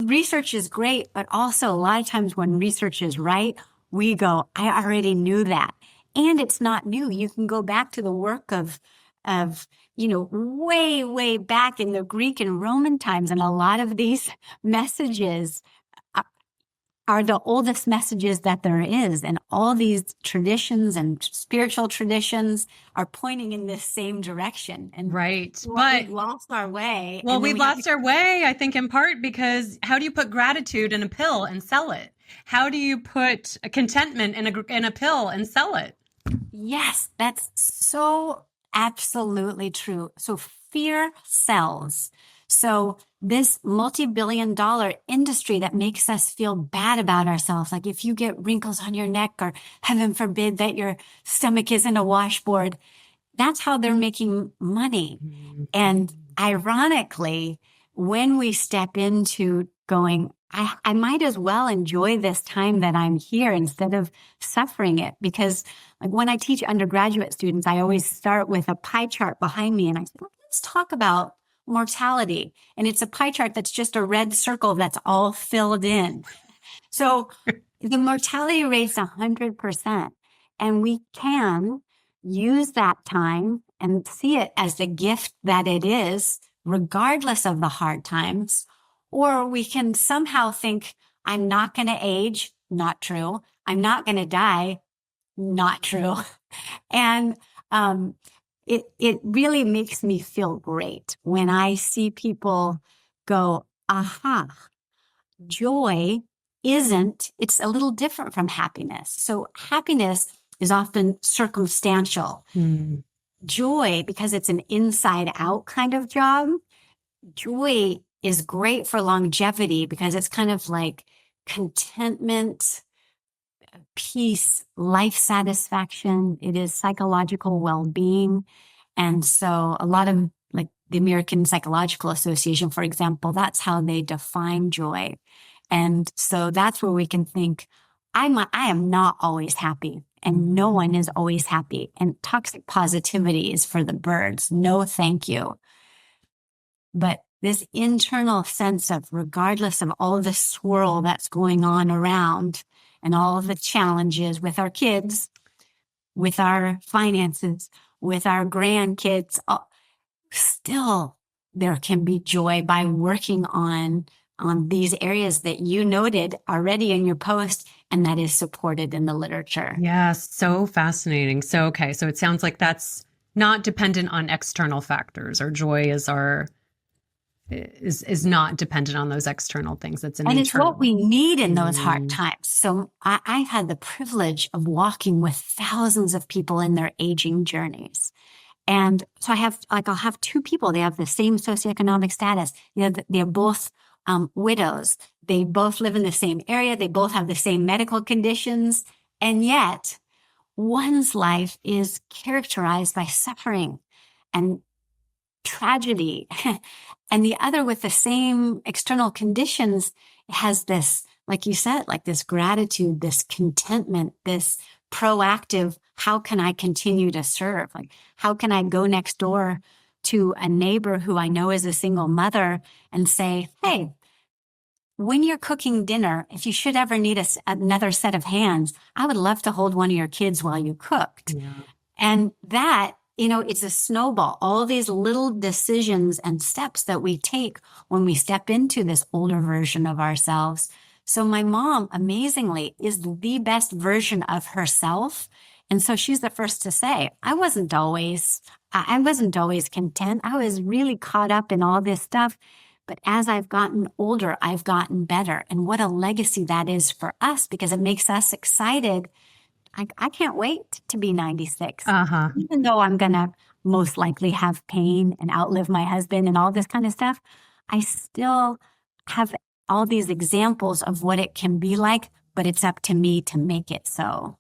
research is great, but also a lot of times when research is right, we go, I already knew that. And it's not new. You can go back to the work of, way, way back in the Greek and Roman times. And a lot of these messages are the oldest messages that there is. And all these traditions and spiritual traditions are pointing in this same direction. And right. But we've lost our way. Well, we've lost our way, I think, in part because how do you put gratitude in a pill and sell it? How do you put a contentment in a pill and sell it? Yes, that's so absolutely true. So fear sells. So this multi-billion-dollar industry that makes us feel bad about ourselves, like if you get wrinkles on your neck or heaven forbid that your stomach isn't a washboard, that's how they're making money. And ironically, when we step into going, I might as well enjoy this time that I'm here instead of suffering it. Because like when I teach undergraduate students, I always start with a pie chart behind me. And I say, let's talk about mortality. And it's a pie chart that's just a red circle that's all filled in. So the mortality rate's 100%. And we can use that time and see it as the gift that it is, regardless of the hard times. Or we can somehow think, I'm not going to age. Not true. I'm not going to die. Not true. And it really makes me feel great when I see people go, aha, joy it's a little different from happiness. So happiness is often circumstantial. Joy, because it's an inside out kind of job, joy is great for longevity because it's kind of like contentment, peace, life satisfaction. It is psychological well-being. And so a lot of like the American Psychological Association, for example, that's how they define joy. And so that's where we can think, I am not always happy and no one is always happy. And toxic positivity is for the birds. No, thank you. But this internal sense of regardless of all the swirl that's going on around and all of the challenges with our kids, with our finances, with our grandkids, still there can be joy by working on these areas that you noted already in your post and that is supported in the literature. Yeah, so fascinating. So, okay, so it sounds like that's not dependent on external factors, or joy is not dependent on those external things. It's it's what we need in those hard times. So I had the privilege of walking with thousands of people in their aging journeys. And so I'll have two people. They have the same socioeconomic status. They're both widows. They both live in the same area. They both have the same medical conditions. And yet one's life is characterized by suffering and tragedy. And the other, with the same external conditions, has this, like you said, like this gratitude, this contentment, this proactive, how can I continue to serve? Like, how can I go next door to a neighbor who I know is a single mother and say, hey, when you're cooking dinner, if you should ever need another set of hands, I would love to hold one of your kids while you cooked. Yeah. And that, it's a snowball. All these little decisions and steps that we take when we step into this older version of ourselves. So my mom, amazingly, is the best version of herself. And so she's the first to say, I wasn't always content. I was really caught up in all this stuff. But as I've gotten older, I've gotten better. And what a legacy that is for us, because it makes us excited. I can't wait to be 96. Even though I'm going to most likely have pain and outlive my husband and all this kind of stuff, I still have all these examples of what it can be like, but it's up to me to make it so.